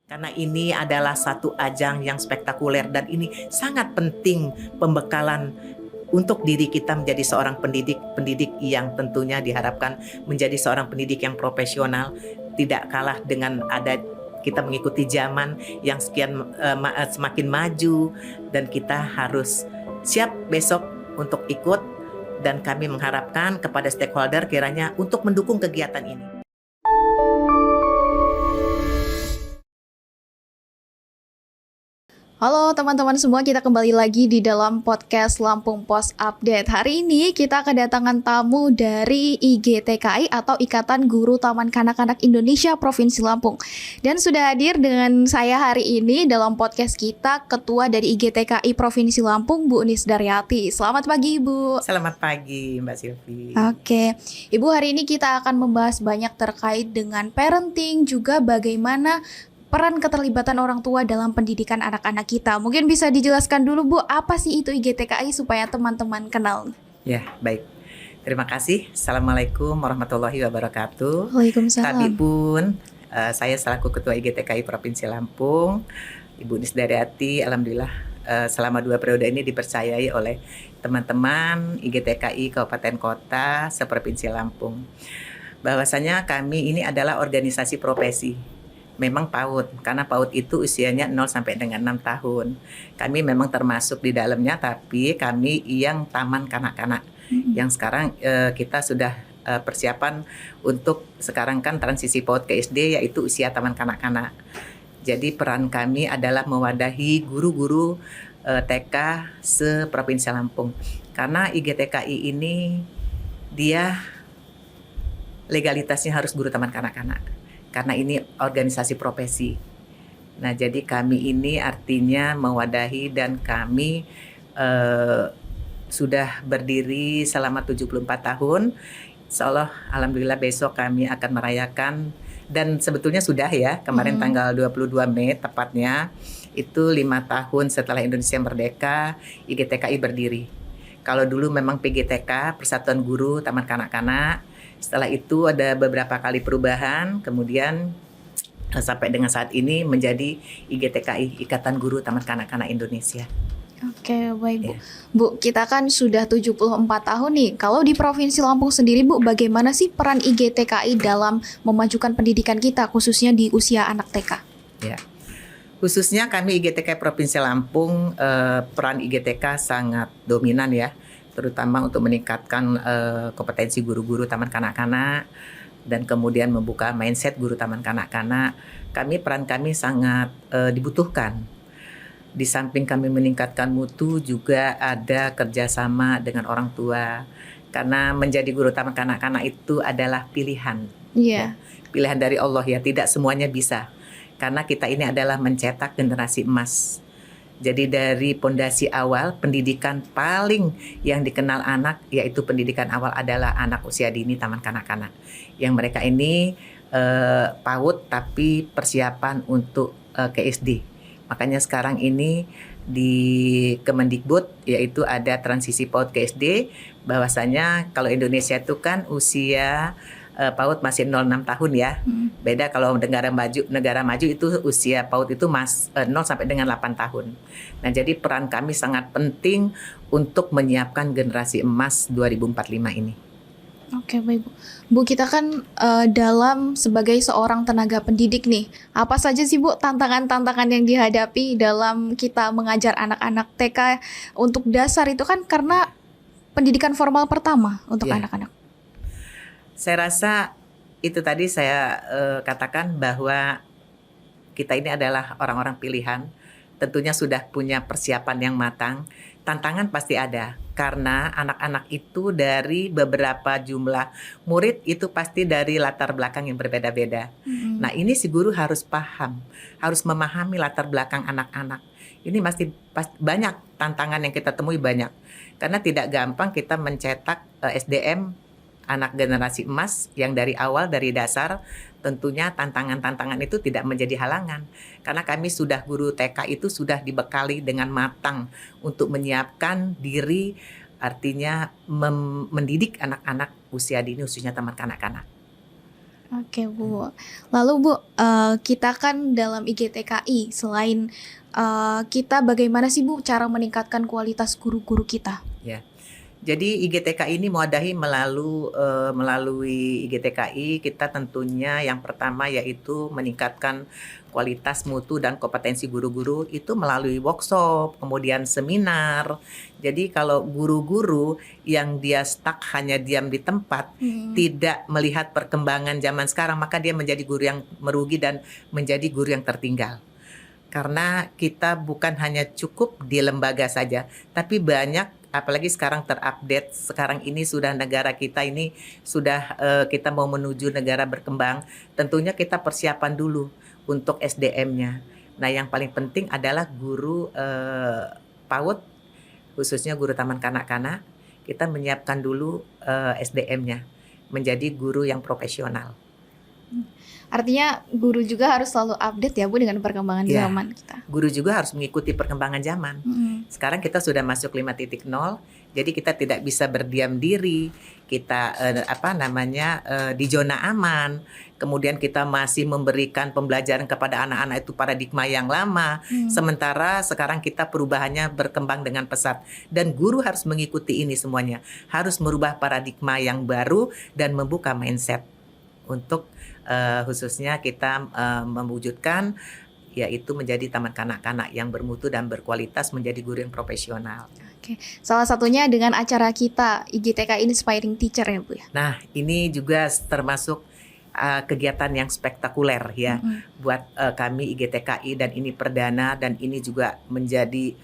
Karena ini adalah satu ajang yang spektakuler dan ini sangat penting pembekalan untuk diri kita menjadi seorang pendidik yang tentunya diharapkan menjadi seorang pendidik yang profesional, tidak kalah dengan kita mengikuti zaman yang semakin maju dan kita harus siap besok untuk ikut, dan kami mengharapkan kepada stakeholder kiranya untuk mendukung kegiatan ini. Halo teman-teman semua, kita kembali lagi di dalam podcast Lampung Pos Update. Hari ini kita kedatangan tamu dari IGTKI atau Ikatan Guru Taman Kanak-Kanak Indonesia Provinsi Lampung. Dan sudah hadir dengan saya hari ini dalam podcast kita Ketua dari IGTKI Provinsi Lampung, Bu Unis Daryati. Selamat pagi Ibu. Selamat pagi Mbak Silvi. Oke, Ibu, hari ini kita akan membahas banyak terkait dengan parenting, juga bagaimana peran keterlibatan orang tua dalam pendidikan anak-anak kita. Mungkin bisa dijelaskan dulu Bu, apa sih itu IGTKI supaya teman-teman kenal? Ya, baik. Terima kasih. Assalamualaikum warahmatullahi wabarakatuh. Waalaikumsalam. Tadi pun saya selaku Ketua IGTKI Provinsi Lampung, Ibu Unis Daryati, alhamdulillah selama 2 periode ini dipercayai oleh teman-teman IGTKI Kabupaten Kota seprovinsi Lampung. Bahwasanya kami ini adalah organisasi profesi. Memang PAUD, karena PAUD itu usianya 0 sampai dengan 6 tahun. Kami memang termasuk di dalamnya, tapi kami yang taman kanak-kanak. Yang sekarang kita sudah persiapan untuk sekarang kan transisi PAUD ke SD, yaitu usia taman kanak-kanak. Jadi peran kami adalah mewadahi guru-guru TK se-Provinsi Lampung. Karena IGTKI ini dia legalitasnya harus guru taman kanak-kanak. Karena ini organisasi profesi. Nah, jadi kami ini artinya mewadahi, dan kami sudah berdiri selama 74 tahun. Insyaallah, alhamdulillah besok kami akan merayakan, dan sebetulnya sudah ya, kemarin tanggal 22 Mei tepatnya, itu 5 tahun setelah Indonesia merdeka, IGTKI berdiri. Kalau dulu memang PGTK, Persatuan Guru Taman Kanak-Kanak. Setelah itu ada beberapa kali perubahan, kemudian sampai dengan saat ini menjadi IGTKI, Ikatan Guru Taman Kanak-Kanak Indonesia. Oke, baik Bu. Bu, kita kan sudah 74 tahun nih. Kalau di Provinsi Lampung sendiri Bu, bagaimana sih peran IGTKI dalam memajukan pendidikan kita, khususnya di usia anak TK? Ya, khususnya kami IGTKI Provinsi Lampung, peran IGTK sangat dominan ya, terutama untuk meningkatkan kompetensi guru-guru taman kanak-kanak dan kemudian membuka mindset guru taman kanak-kanak. Peran kami sangat dibutuhkan. Di samping kami meningkatkan mutu, juga ada kerjasama dengan orang tua. Karena menjadi guru taman kanak-kanak itu adalah pilihan. Iya. Ya, pilihan dari Allah ya, tidak semuanya bisa. Karena kita ini adalah mencetak generasi emas. Jadi dari pondasi awal, pendidikan paling yang dikenal anak, yaitu pendidikan awal adalah anak usia dini taman kanak-kanak. Yang mereka ini PAUD tapi persiapan untuk ke SD. Makanya sekarang ini di Kemendikbud yaitu ada transisi PAUD ke SD, bahwasanya kalau Indonesia itu kan usia PAUD masih 0-6 tahun ya. Beda kalau negara maju itu usia PAUD itu 0 sampai dengan 8 tahun. Nah, jadi peran kami sangat penting untuk menyiapkan generasi emas 2045 ini. Oke, baik Bu. Bu, kita kan dalam sebagai seorang tenaga pendidik nih, apa saja sih Bu tantangan-tantangan yang dihadapi dalam kita mengajar anak-anak TK untuk dasar itu kan, karena pendidikan formal pertama untuk anak-anak? Saya rasa itu tadi saya katakan bahwa kita ini adalah orang-orang pilihan, tentunya sudah punya persiapan yang matang. Tantangan pasti ada, karena anak-anak itu dari beberapa jumlah murid itu pasti dari latar belakang yang berbeda-beda. Nah, ini si guru harus paham, harus memahami latar belakang anak-anak. Ini masih banyak tantangan yang kita temui, banyak. Karena tidak gampang kita mencetak SDM anak generasi emas yang dari awal, dari dasar. Tentunya tantangan-tantangan itu tidak menjadi halangan, karena kami sudah guru TK itu sudah dibekali dengan matang untuk menyiapkan diri, artinya mendidik anak-anak usia dini, khususnya taman kanak-kanak. Oke Bu. Lalu Bu, kita kan dalam IGTKI selain kita bagaimana sih Bu cara meningkatkan kualitas guru-guru kita? Ya. Jadi IGTKI ini mewadahi melalui IGTKI kita tentunya yang pertama yaitu meningkatkan kualitas mutu dan kompetensi guru-guru itu melalui workshop, kemudian seminar. Jadi kalau guru-guru yang dia stuck hanya diam di tempat, tidak melihat perkembangan zaman sekarang, maka dia menjadi guru yang merugi dan menjadi guru yang tertinggal. Karena kita bukan hanya cukup di lembaga saja, tapi banyak apalagi sekarang terupdate, sekarang ini sudah negara kita ini sudah kita mau menuju negara berkembang, tentunya kita persiapan dulu untuk SDM-nya. Nah yang paling penting adalah guru PAUD, khususnya guru taman kanak-kanak, kita menyiapkan dulu SDM-nya, menjadi guru yang profesional. Artinya guru juga harus selalu update ya Bu dengan perkembangan zaman kita. Guru juga harus mengikuti perkembangan zaman. Sekarang kita sudah masuk 5.0, jadi kita tidak bisa berdiam diri. Kita di zona aman. Kemudian kita masih memberikan pembelajaran kepada anak-anak itu paradigma yang lama. Sementara sekarang kita perubahannya berkembang dengan pesat dan guru harus mengikuti ini semuanya. Harus merubah paradigma yang baru dan membuka mindset untuk khususnya kita mewujudkan yaitu menjadi taman kanak-kanak yang bermutu dan berkualitas, menjadi guru yang profesional. Oke. Salah satunya dengan acara kita IGTKI Inspiring Teacher ya Bu ya. Nah ini juga termasuk kegiatan yang spektakuler ya buat kami IGTKI, dan ini perdana dan ini juga menjadi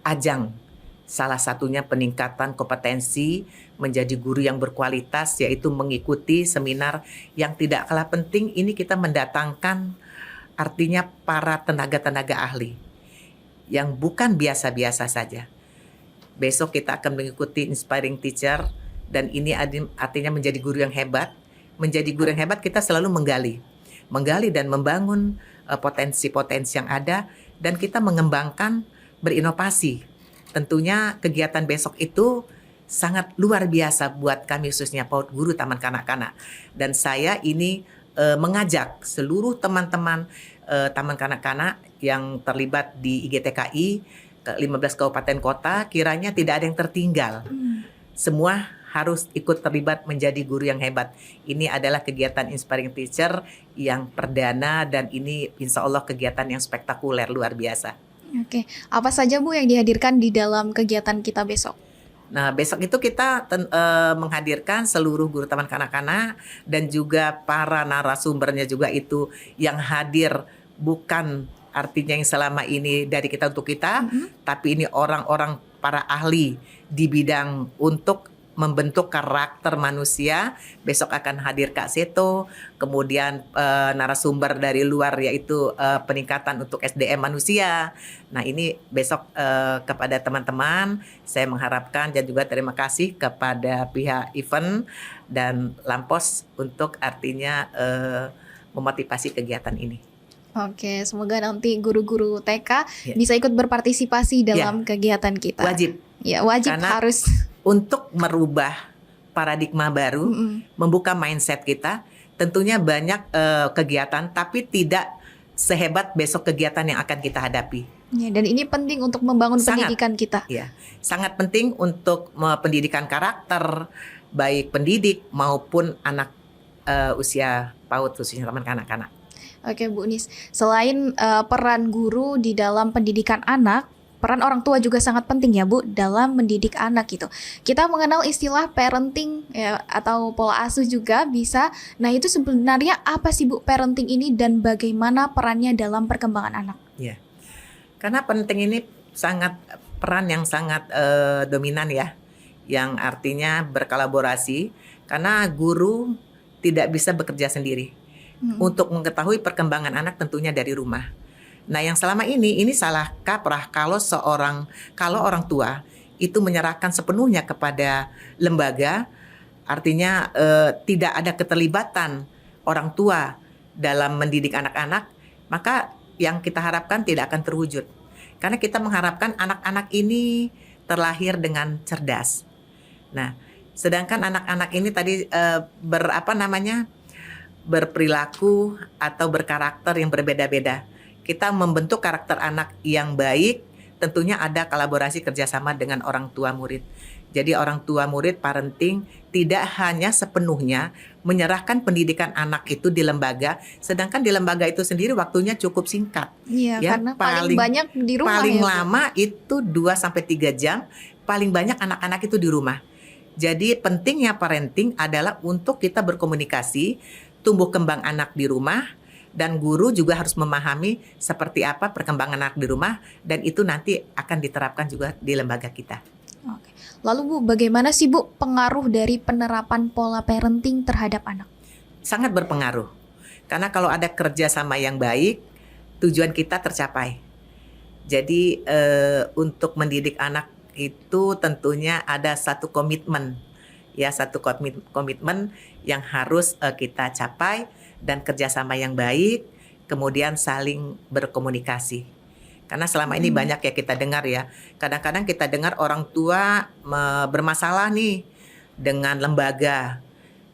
ajang salah satunya peningkatan kompetensi menjadi guru yang berkualitas, yaitu mengikuti seminar yang tidak kalah penting. Ini kita mendatangkan artinya para tenaga-tenaga ahli yang bukan biasa-biasa saja. Besok kita akan mengikuti Inspiring Teacher dan ini artinya menjadi guru yang hebat. Menjadi guru yang hebat kita selalu menggali dan membangun potensi-potensi yang ada dan kita mengembangkan, berinovasi. Tentunya kegiatan besok itu sangat luar biasa buat kami khususnya PAUD Guru Taman Kanak-Kanak. Dan saya ini mengajak seluruh teman-teman Taman Kanak-Kanak yang terlibat di IGTKI ke 15 kabupaten kota, kiranya tidak ada yang tertinggal. Semua harus ikut terlibat menjadi guru yang hebat. Ini adalah kegiatan Inspiring Teacher yang perdana dan ini insya Allah kegiatan yang spektakuler luar biasa. Oke, apa saja Bu yang dihadirkan di dalam kegiatan kita besok? Nah, besok itu kita menghadirkan seluruh guru taman kanak-kanak dan juga para narasumbernya juga itu yang hadir bukan artinya yang selama ini dari kita untuk kita, tapi ini orang-orang para ahli di bidang untuk membentuk karakter manusia. Besok akan hadir Kak Seto, kemudian narasumber dari luar yaitu peningkatan untuk SDM manusia. Nah ini besok kepada teman-teman saya mengharapkan dan juga terima kasih kepada pihak event dan Lampos untuk artinya memotivasi kegiatan ini. Oke, semoga nanti guru-guru TK bisa ikut berpartisipasi dalam kegiatan kita. Wajib. Ya, wajib. Karena harus. Untuk merubah paradigma baru, membuka mindset kita, tentunya banyak kegiatan, tapi tidak sehebat besok kegiatan yang akan kita hadapi. Ya, dan ini penting untuk membangun pendidikan kita. Ya, sangat penting untuk pendidikan karakter, baik pendidik maupun anak usia PAUD, khususnya taman kanak-kanak. Oke Bu Nis, selain peran guru di dalam pendidikan anak, peran orang tua juga sangat penting ya Bu dalam mendidik anak gitu. Kita mengenal istilah parenting ya, atau pola asuh juga bisa. Nah itu sebenarnya apa sih Bu parenting ini dan bagaimana perannya dalam perkembangan anak? Ya, karena parenting ini peran yang sangat dominan ya, yang artinya berkolaborasi. Karena guru tidak bisa bekerja sendiri. Untuk mengetahui perkembangan anak tentunya dari rumah. Nah, yang selama ini salah kaprah kalau orang tua itu menyerahkan sepenuhnya kepada lembaga, artinya tidak ada keterlibatan orang tua dalam mendidik anak-anak, maka yang kita harapkan tidak akan terwujud. Karena kita mengharapkan anak-anak ini terlahir dengan cerdas. Nah, sedangkan anak-anak ini tadi berperilaku atau berkarakter yang berbeda-beda. Kita membentuk karakter anak yang baik, tentunya ada kolaborasi kerjasama dengan orang tua murid. Jadi orang tua murid parenting tidak hanya sepenuhnya menyerahkan pendidikan anak itu di lembaga, sedangkan di lembaga itu sendiri waktunya cukup singkat. Iya, Ya, karena paling banyak di rumah paling ya, Bu. lama itu 2 sampai 3 jam, paling banyak anak-anak itu di rumah. Jadi pentingnya parenting adalah untuk kita berkomunikasi, tumbuh kembang anak di rumah, dan guru juga harus memahami seperti apa perkembangan anak di rumah, dan itu nanti akan diterapkan juga di lembaga kita. Oke. Lalu Bu, bagaimana sih Bu pengaruh dari penerapan pola parenting terhadap anak? Sangat berpengaruh, karena kalau ada kerjasama yang baik, tujuan kita tercapai. Jadi untuk mendidik anak itu tentunya ada satu komitmen, ya, satu komitmen yang harus kita capai, dan kerjasama yang baik, kemudian saling berkomunikasi. Karena selama ini banyak ya kita dengar ya, kadang-kadang kita dengar orang tua bermasalah nih dengan lembaga,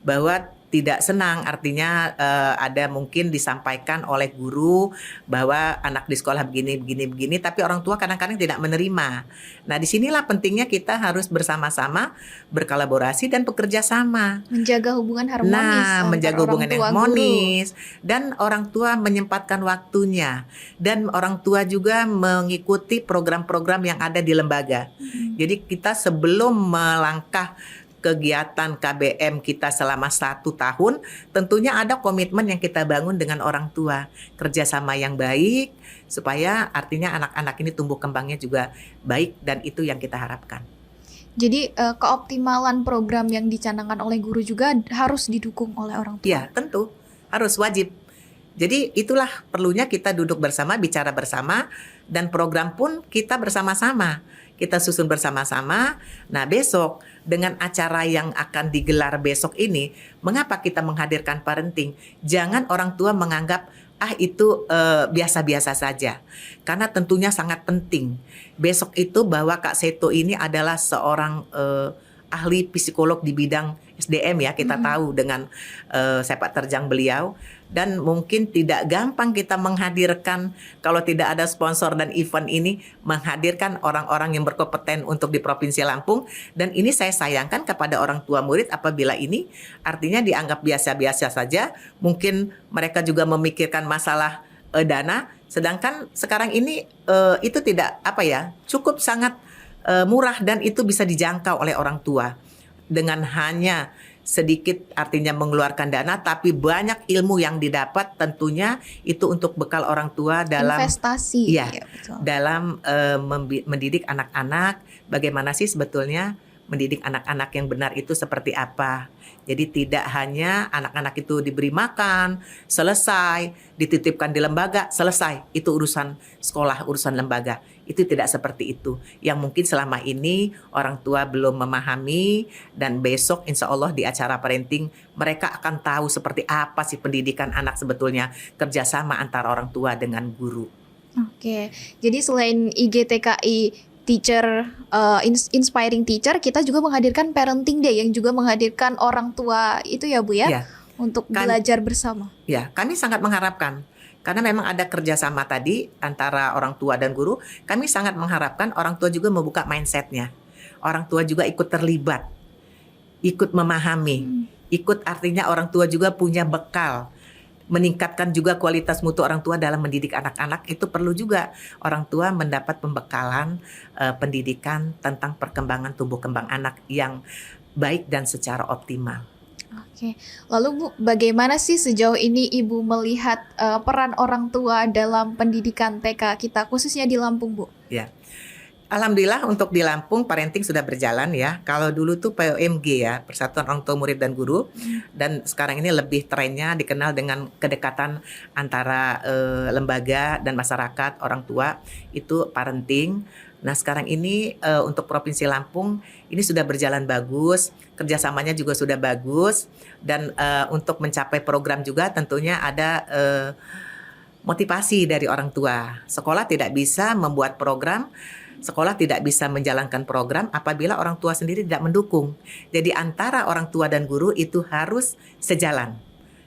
bahwa tidak senang, artinya ada mungkin disampaikan oleh guru bahwa anak di sekolah begini, tapi orang tua kadang-kadang tidak menerima. Nah, disinilah pentingnya kita harus bersama-sama berkolaborasi dan bekerja sama. Menjaga hubungan harmonis antar Menjaga orang hubungan tua, yang guru. harmonis, dan orang tua menyempatkan waktunya, dan orang tua juga mengikuti program-program yang ada di lembaga. Jadi kita sebelum melangkah kegiatan KBM kita selama 1 tahun, tentunya ada komitmen yang kita bangun dengan orang tua, kerjasama yang baik, supaya artinya anak-anak ini tumbuh kembangnya juga baik, dan itu yang kita harapkan. Jadi keoptimalan program yang dicanangkan oleh guru juga harus didukung oleh orang tua. Iya, tentu harus wajib. Jadi itulah perlunya kita duduk bersama, bicara bersama, dan program pun kita bersama-sama. Kita susun bersama-sama. Nah, besok dengan acara yang akan digelar besok ini, mengapa kita menghadirkan parenting? Jangan orang tua menganggap itu biasa-biasa saja. Karena tentunya sangat penting. Besok itu bahwa Kak Seto ini adalah seorang ahli psikolog di bidang SDM ya, kita tahu dengan sepak terjang beliau, dan mungkin tidak gampang kita menghadirkan kalau tidak ada sponsor dan event ini, menghadirkan orang-orang yang berkompeten untuk di Provinsi Lampung. Dan ini saya sayangkan kepada orang tua murid apabila ini artinya dianggap biasa-biasa saja, mungkin mereka juga memikirkan masalah dana, sedangkan sekarang ini itu tidak cukup sangat murah, dan itu bisa dijangkau oleh orang tua dengan hanya sedikit, artinya mengeluarkan dana, tapi banyak ilmu yang didapat, tentunya itu untuk bekal orang tua dalam investasi. ya, Betul. dalam mendidik anak-anak. Bagaimana sih sebetulnya mendidik anak-anak yang benar itu seperti apa? Jadi tidak hanya anak-anak itu diberi makan, selesai, dititipkan di lembaga, selesai. Itu urusan sekolah, urusan lembaga. Itu tidak seperti itu. Yang mungkin selama ini orang tua belum memahami, dan besok insya Allah di acara parenting mereka akan tahu seperti apa sih pendidikan anak sebetulnya, kerjasama antara orang tua dengan guru. Oke, jadi selain IGTKI Teacher, Inspiring Teacher, kita juga menghadirkan Parenting Day yang juga menghadirkan orang tua itu ya Bu ya, Ya. untuk Kan- belajar bersama. Ya, kami sangat mengharapkan, karena memang ada kerjasama tadi antara orang tua dan guru. Kami sangat mengharapkan orang tua juga membuka mindsetnya. Orang tua juga ikut terlibat, ikut memahami, ikut, artinya orang tua juga punya bekal. Meningkatkan juga kualitas mutu orang tua dalam mendidik anak-anak. Itu perlu juga orang tua mendapat pembekalan pendidikan tentang perkembangan tumbuh kembang anak yang baik dan secara optimal. Oke, lalu Bu, bagaimana sih sejauh ini Ibu melihat peran orang tua dalam pendidikan TK kita, khususnya di Lampung, Bu? Ya, alhamdulillah untuk di Lampung parenting sudah berjalan ya. Kalau dulu tuh POMG ya, Persatuan Orang Tua Murid dan Guru, dan sekarang ini lebih trennya dikenal dengan kedekatan antara lembaga dan masyarakat, orang tua, itu parenting. Nah, sekarang ini untuk Provinsi Lampung ini sudah berjalan bagus, kerjasamanya juga sudah bagus, dan untuk mencapai program juga tentunya ada motivasi dari orang tua. Sekolah tidak bisa membuat program, sekolah tidak bisa menjalankan program apabila orang tua sendiri tidak mendukung. Jadi antara orang tua dan guru itu harus sejalan.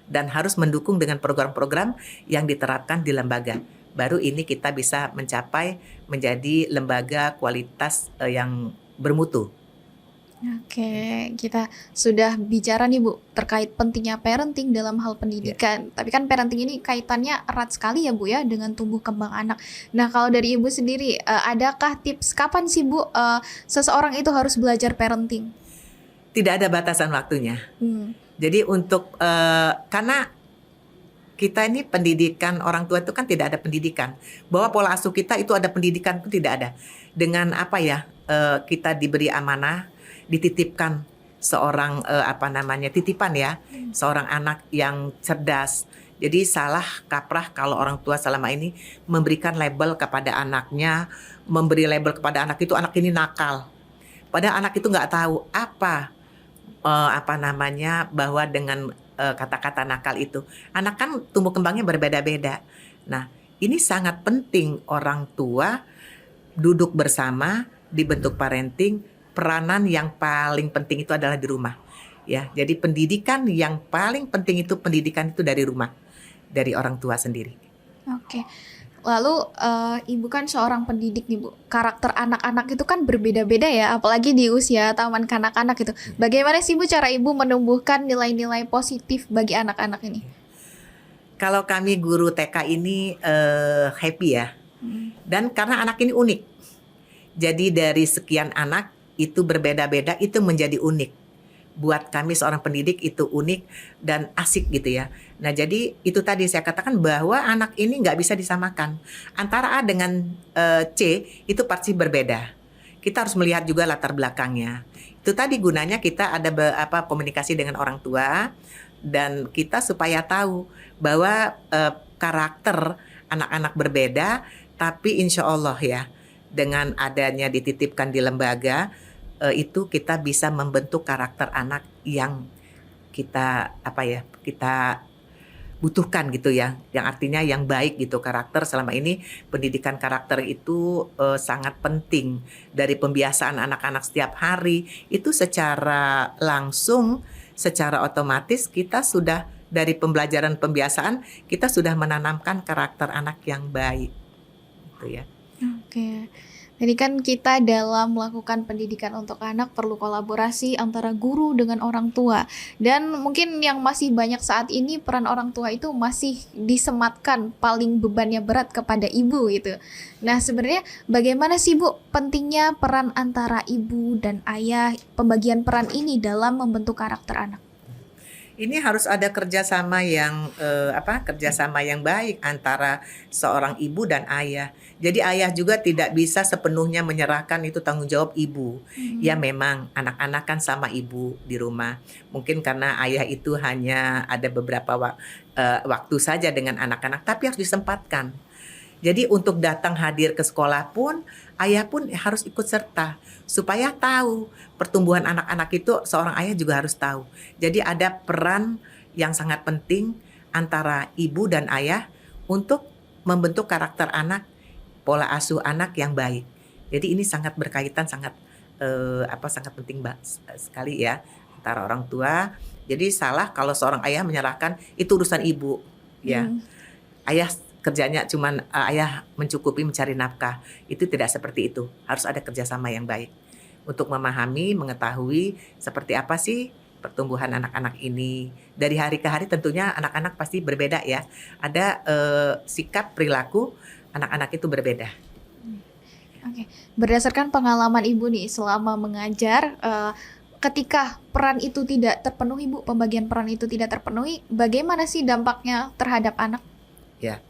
dan harus mendukung dengan program-program yang diterapkan di lembaga. Baru ini kita bisa mencapai menjadi lembaga kualitas yang bermutu. Oke, kita sudah bicara nih Bu terkait pentingnya parenting dalam hal pendidikan. Tapi kan parenting ini kaitannya erat sekali ya Bu ya dengan tumbuh kembang anak. Nah kalau dari Ibu sendiri, adakah tips kapan sih Bu seseorang itu harus belajar parenting? Tidak ada batasan waktunya. Jadi untuk karena kita ini pendidikan orang tua itu kan tidak ada pendidikan. Bahwa pola asuh kita itu ada pendidikan pun tidak ada. Dengan apa ya kita diberi amanah, dititipkan seorang titipan ya, seorang anak yang cerdas. Jadi salah kaprah kalau orang tua selama ini memberikan label kepada anaknya, memberi label kepada anak itu anak ini nakal. Padahal anak itu nggak tahu bahwa dengan kata-kata nakal itu anak kan tumbuh kembangnya berbeda-beda. Nah ini sangat penting orang tua duduk bersama dibentuk parenting. Peranan yang paling penting itu adalah di rumah. Ya, jadi pendidikan yang paling penting itu pendidikan itu dari rumah, dari orang tua sendiri. Oke. Lalu Ibu kan seorang pendidik nih Bu. Karakter anak-anak itu kan berbeda-beda ya, apalagi di usia taman kanak-kanak itu. Bagaimana sih Bu cara Ibu menumbuhkan nilai-nilai positif bagi anak-anak ini? Kalau kami guru TK ini happy ya. Dan karena anak ini unik. Jadi dari sekian anak itu berbeda-beda, itu menjadi unik. Buat kami seorang pendidik itu unik dan asik gitu ya. Nah jadi itu tadi saya katakan bahwa anak ini nggak bisa disamakan. Antara A dengan C itu pasti berbeda. Kita harus melihat juga latar belakangnya. Itu tadi gunanya kita ada komunikasi dengan orang tua dan kita supaya tahu bahwa karakter anak-anak berbeda, tapi insya Allah ya dengan adanya dititipkan di lembaga itu kita bisa membentuk karakter anak yang kita kita butuhkan gitu ya, yang artinya yang baik gitu. Karakter selama ini pendidikan karakter itu sangat penting. Dari pembiasaan anak-anak setiap hari itu secara langsung, secara otomatis kita sudah dari pembelajaran pembiasaan kita sudah menanamkan karakter anak yang baik gitu ya. Oke. Jadi kan kita dalam melakukan pendidikan untuk anak perlu kolaborasi antara guru dengan orang tua. Dan mungkin yang masih banyak saat ini peran orang tua itu masih disematkan paling bebannya berat kepada ibu gitu. Nah sebenarnya bagaimana sih Bu pentingnya peran antara ibu dan ayah, pembagian peran ini dalam membentuk karakter anak? Ini harus ada kerjasama yang kerjasama yang baik antara seorang ibu dan ayah. Jadi ayah juga tidak bisa sepenuhnya menyerahkan itu tanggung jawab ibu. Ya memang anak-anak kan sama ibu di rumah. Mungkin karena ayah itu hanya ada beberapa waktu saja dengan anak-anak, tapi harus disempatkan. Jadi untuk datang hadir ke sekolah pun, ayah pun harus ikut serta supaya tahu pertumbuhan anak-anak itu seorang ayah juga harus tahu. Jadi ada peran yang sangat penting antara ibu dan ayah untuk membentuk karakter anak, pola asuh anak yang baik. Jadi ini sangat berkaitan, sangat penting sekali ya antara orang tua. Jadi salah kalau seorang ayah menyerahkan itu urusan ibu, ya. Ayah kerjanya cuman ayah mencukupi mencari nafkah. Itu tidak seperti itu. Harus ada kerjasama yang baik untuk memahami, mengetahui seperti apa sih pertumbuhan anak-anak ini. Dari hari ke hari tentunya anak-anak pasti berbeda ya. Ada sikap perilaku anak-anak itu berbeda. Oke. Berdasarkan pengalaman Ibu nih selama mengajar, ketika peran itu tidak terpenuhi Bu, pembagian peran itu tidak terpenuhi, bagaimana sih dampaknya terhadap anak? Ya.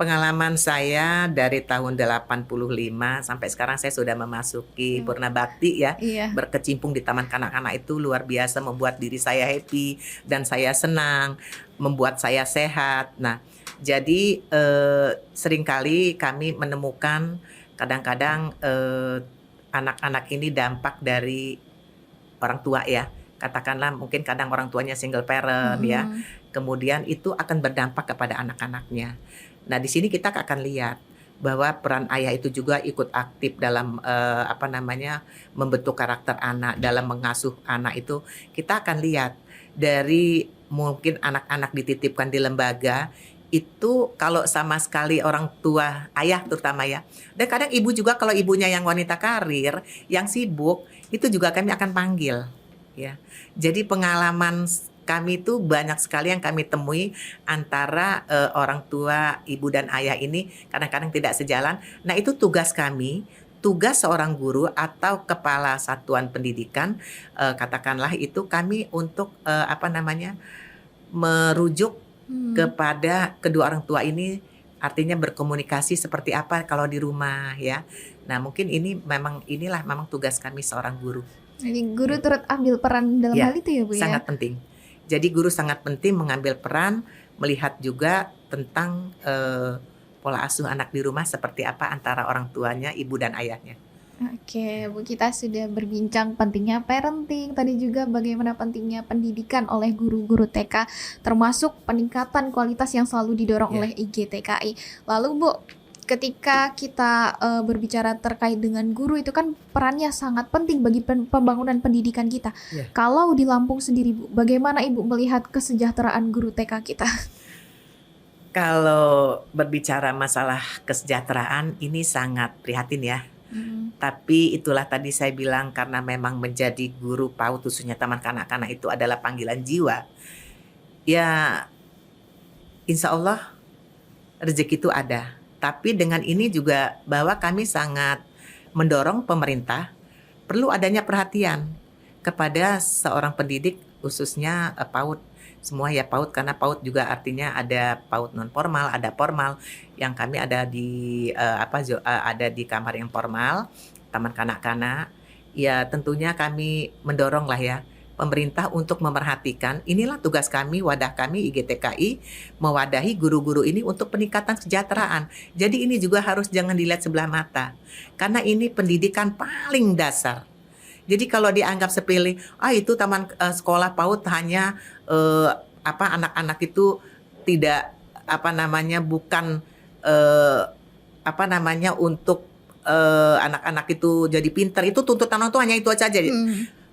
Pengalaman saya dari tahun 85 sampai sekarang saya sudah memasuki Purna Bakti ya. Berkecimpung di Taman Kanak-kanak itu luar biasa, membuat diri saya happy dan saya senang, membuat saya sehat. Nah, jadi seringkali kami menemukan kadang-kadang anak-anak ini dampak dari orang tua ya. Katakanlah mungkin kadang orang tuanya single parent ya. Kemudian itu akan berdampak kepada anak-anaknya. Nah, di sini kita akan lihat bahwa peran ayah itu juga ikut aktif dalam membentuk karakter anak, dalam mengasuh anak itu. Kita akan lihat dari mungkin anak-anak dititipkan di lembaga, itu kalau sama sekali orang tua, ayah terutama ya, dan kadang ibu juga kalau ibunya yang wanita karir, yang sibuk, itu juga kami akan panggil ya. Jadi pengalaman kami itu banyak sekali yang kami temui antara orang tua, ibu dan ayah ini kadang-kadang tidak sejalan. Nah, itu tugas kami, tugas seorang guru atau kepala satuan pendidikan, katakanlah itu kami untuk merujuk kepada kedua orang tua ini, artinya berkomunikasi seperti apa kalau di rumah ya. Nah, mungkin inilah memang tugas kami seorang guru. Jadi guru turut ambil peran dalam Ya, hal itu ya Bu ya? sangat penting. Jadi guru sangat penting mengambil peran, melihat juga tentang pola asuh anak di rumah seperti apa antara orang tuanya, ibu dan ayahnya. Oke, Bu, kita sudah berbincang pentingnya parenting, tadi juga bagaimana pentingnya pendidikan oleh guru-guru TK, termasuk peningkatan kualitas yang selalu didorong oleh IGTKI. Lalu Bu, ketika kita berbicara terkait dengan guru itu kan perannya sangat penting bagi pembangunan pendidikan kita. Kalau di Lampung sendiri Bu, bagaimana Ibu melihat kesejahteraan guru TK kita? Kalau berbicara masalah kesejahteraan ini sangat prihatin ya. Tapi itulah tadi saya bilang, karena memang menjadi guru PAUD khususnya taman kanak-kanak itu adalah panggilan jiwa. Ya, insya Allah rezeki itu ada. Tapi dengan ini juga bahwa kami sangat mendorong pemerintah perlu adanya perhatian kepada seorang pendidik khususnya PAUD. Semua ya PAUD, karena PAUD juga artinya ada PAUD non formal, ada formal. Yang kami ada di ada di kamar yang formal, taman kanak-kanak. Ya tentunya kami mendorong lah ya pemerintah untuk memerhatikan. Inilah tugas kami, wadah kami IGTKI mewadahi guru-guru ini untuk peningkatan kesejahteraan. Jadi ini juga harus jangan dilihat sebelah mata, karena ini pendidikan paling dasar. Jadi kalau dianggap sepele, itu taman sekolah PAUD hanya anak-anak itu tidak bukan untuk anak-anak itu jadi pintar, itu tuntutan orang tua hanya itu saja.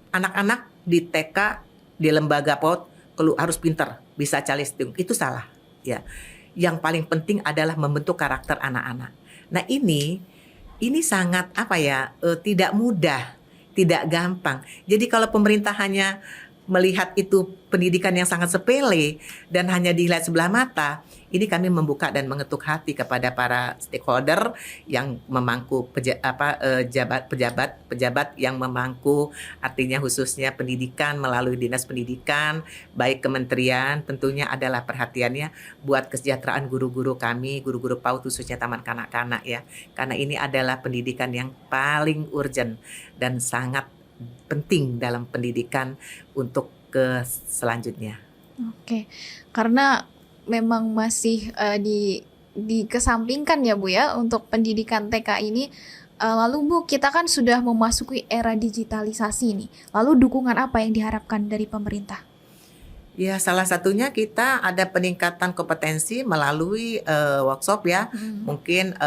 Anak-anak di TK di lembaga PAUD harus pintar, bisa calistung, itu salah ya. Yang paling penting adalah membentuk karakter anak-anak. Nah ini sangat tidak mudah, tidak gampang. Jadi kalau pemerintah hanya melihat itu pendidikan yang sangat sepele dan hanya dilihat sebelah mata, ini kami membuka dan mengetuk hati kepada para stakeholder yang memangku pejabat yang memangku, artinya khususnya pendidikan melalui dinas pendidikan, baik kementerian, tentunya adalah perhatiannya buat kesejahteraan guru-guru kami, guru-guru PAUD khususnya taman kanak-kanak ya, karena ini adalah pendidikan yang paling urgent dan sangat penting dalam pendidikan untuk ke selanjutnya. Oke, karena memang masih dikesampingkan ya Bu ya untuk pendidikan TK ini. Lalu Bu, kita kan sudah memasuki era digitalisasi nih. Lalu dukungan apa yang diharapkan dari pemerintah? Ya, salah satunya kita ada peningkatan kompetensi melalui workshop ya, mungkin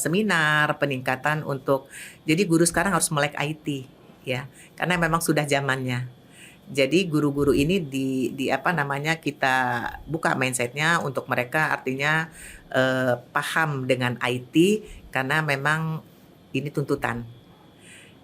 seminar, peningkatan untuk, jadi guru sekarang harus melek IT ya, karena memang sudah zamannya. Jadi guru-guru ini kita buka mindsetnya untuk mereka, artinya paham dengan IT karena memang ini tuntutan.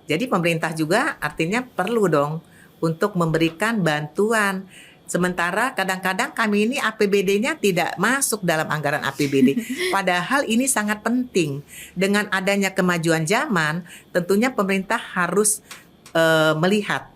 Jadi pemerintah juga artinya perlu dong untuk memberikan bantuan. Sementara kadang-kadang kami ini APBD-nya tidak masuk dalam anggaran APBD. Padahal ini sangat penting. Dengan adanya kemajuan zaman, tentunya pemerintah harus melihat,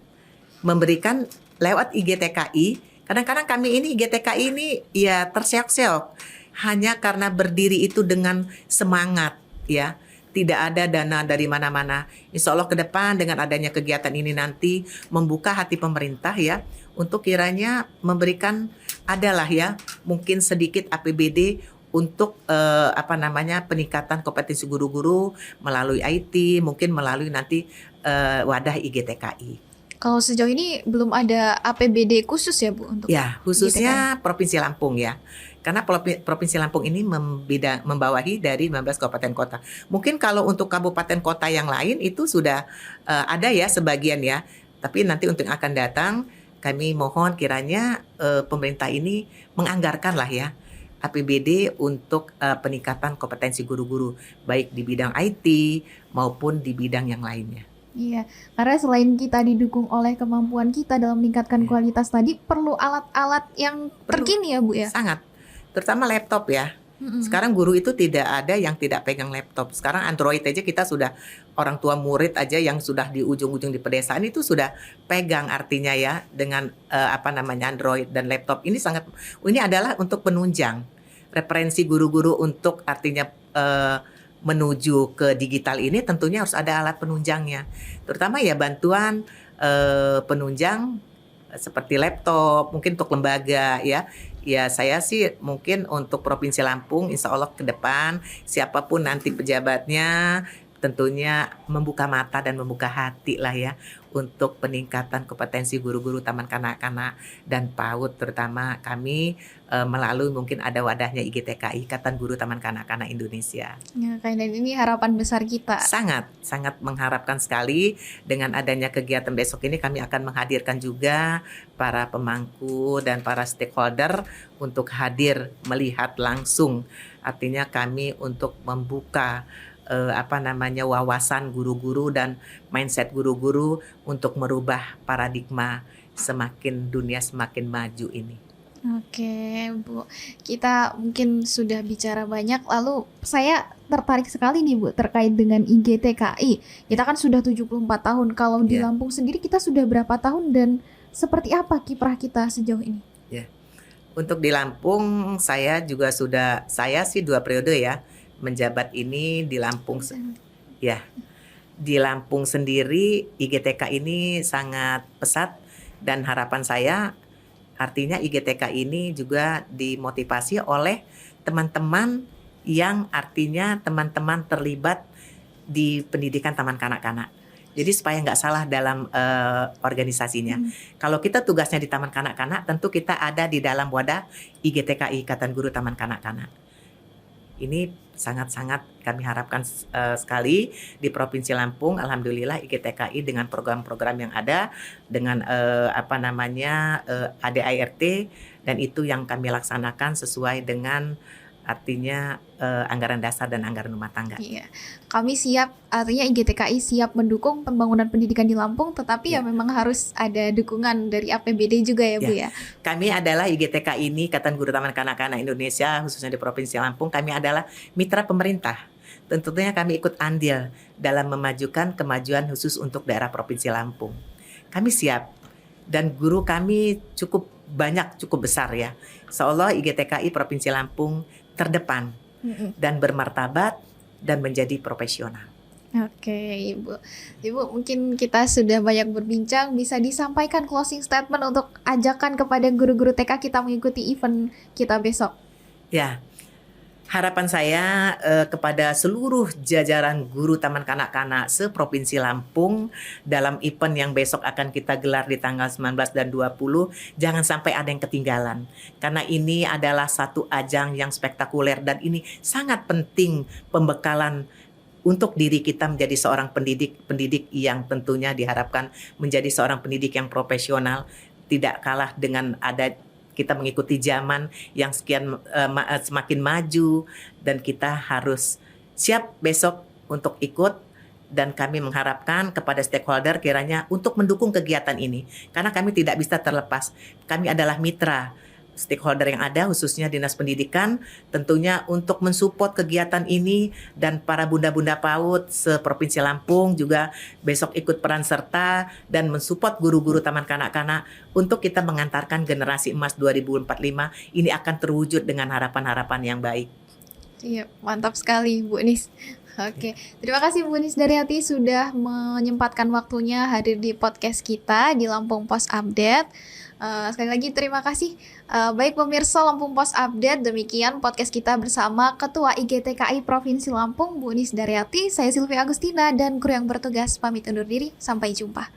memberikan lewat IGTKI. Kadang-kadang kami ini IGTKI ini ya terseok-seok hanya karena berdiri itu dengan semangat ya. Tidak ada dana dari mana-mana. Insya Allah ke depan dengan adanya kegiatan ini nanti membuka hati pemerintah ya untuk kiranya memberikan adalah ya mungkin sedikit APBD untuk peningkatan kompetensi guru-guru melalui IT, mungkin melalui nanti wadah IGTKI. Kalau sejauh ini belum ada APBD khusus ya Bu untuk ya, khususnya IGTKI. Provinsi Lampung ya. Karena Provinsi Lampung ini membawahi dari 19 kabupaten kota. Mungkin kalau untuk kabupaten kota yang lain itu sudah ada ya sebagian ya. Tapi nanti untuk yang akan datang kami mohon kiranya pemerintah ini menganggarkan lah ya APBD untuk peningkatan kompetensi guru-guru baik di bidang IT maupun di bidang yang lainnya. Iya, karena selain kita didukung oleh kemampuan kita dalam meningkatkan kualitas tadi, perlu alat-alat yang terkini ya Bu ya? Sangat, terutama laptop ya. Sekarang guru itu tidak ada yang tidak pegang laptop. Sekarang Android aja kita sudah, orang tua murid aja yang sudah di ujung-ujung di pedesaan itu sudah pegang, artinya ya dengan Android dan laptop ini ini adalah untuk penunjang referensi guru-guru untuk artinya menuju ke digital ini tentunya harus ada alat penunjangnya, terutama ya bantuan penunjang seperti laptop mungkin untuk lembaga ya. Ya saya sih mungkin untuk Provinsi Lampung insya Allah ke depan siapapun nanti pejabatnya tentunya membuka mata dan membuka hati lah ya untuk peningkatan kompetensi guru-guru taman kanak-kanak dan PAUD, terutama kami melalui mungkin ada wadahnya IGTKI, Ikatan Guru Taman Kanak-kanak Indonesia. Ya, dan ini harapan besar kita. Sangat mengharapkan sekali dengan adanya kegiatan besok ini kami akan menghadirkan juga para pemangku dan para stakeholder untuk hadir melihat langsung, artinya kami untuk membuka wawasan guru-guru dan mindset guru-guru untuk merubah paradigma dunia semakin maju ini. Oke Bu, kita mungkin sudah bicara banyak, lalu saya tertarik sekali nih Bu terkait dengan IGTKI. Kita kan sudah 74 tahun, kalau di Lampung sendiri kita sudah berapa tahun dan seperti apa kiprah kita sejauh ini? Ya. Untuk di Lampung saya sih 2 periode ya menjabat ini di Lampung. Ya, di Lampung sendiri IGTK ini sangat pesat dan harapan saya artinya IGTK ini juga dimotivasi oleh teman-teman yang artinya teman-teman terlibat di pendidikan taman kanak-kanak. Jadi supaya nggak salah dalam organisasinya. Kalau kita tugasnya di taman kanak-kanak, tentu kita ada di dalam wadah IGTKI, Ikatan Guru Taman Kanak-kanak. Ini sangat-sangat kami harapkan sekali di Provinsi Lampung. Alhamdulillah IGTKI dengan program-program yang ada dengan ADART dan itu yang kami laksanakan sesuai dengan artinya anggaran dasar dan anggaran rumah tangga. Iya, kami siap, artinya IGTKI siap mendukung pembangunan pendidikan di Lampung, tetapi ya memang harus ada dukungan dari APBD juga ya Bu ya. Kami adalah IGTKI ini, Ikatan Guru Taman Kanak-Kanak Indonesia, khususnya di Provinsi Lampung, kami adalah mitra pemerintah. Tentunya kami ikut andil dalam memajukan kemajuan khusus untuk daerah Provinsi Lampung. Kami siap dan guru kami cukup banyak, cukup besar ya. Seolah IGTKI Provinsi Lampung terdepan dan bermartabat dan menjadi profesional. Oke Ibu mungkin kita sudah banyak berbincang, bisa disampaikan closing statement untuk ajakan kepada guru-guru TK kita mengikuti event kita besok. Ya, harapan saya kepada seluruh jajaran guru taman kanak-kanak se-Provinsi Lampung dalam event yang besok akan kita gelar di tanggal 19 dan 20, jangan sampai ada yang ketinggalan. Karena ini adalah satu ajang yang spektakuler dan ini sangat penting pembekalan untuk diri kita menjadi seorang pendidik yang tentunya diharapkan menjadi seorang pendidik yang profesional, tidak kalah dengan kita mengikuti zaman yang semakin maju dan kita harus siap besok untuk ikut, dan kami mengharapkan kepada stakeholder kiranya untuk mendukung kegiatan ini karena kami tidak bisa terlepas. Kami adalah mitra stakeholder yang ada, khususnya Dinas Pendidikan, tentunya untuk mensupport kegiatan ini, dan para bunda-bunda PAUD se-Provinsi Lampung juga besok ikut peran serta dan mensupport guru-guru taman kanak-kanak untuk kita mengantarkan generasi emas 2045 ini akan terwujud dengan harapan-harapan yang baik. Iya, mantap sekali Bu Nis. Oke, terima kasih Bu Nis dari hati sudah menyempatkan waktunya hadir di podcast kita di Lampung Pos Update. Sekali lagi terima kasih. Baik pemirsa Lampung Pos Update, demikian podcast kita bersama Ketua IGTKI Provinsi Lampung Bu Nis Daryati. Saya Sylvia Agustina dan kru yang bertugas pamit undur diri. Sampai jumpa.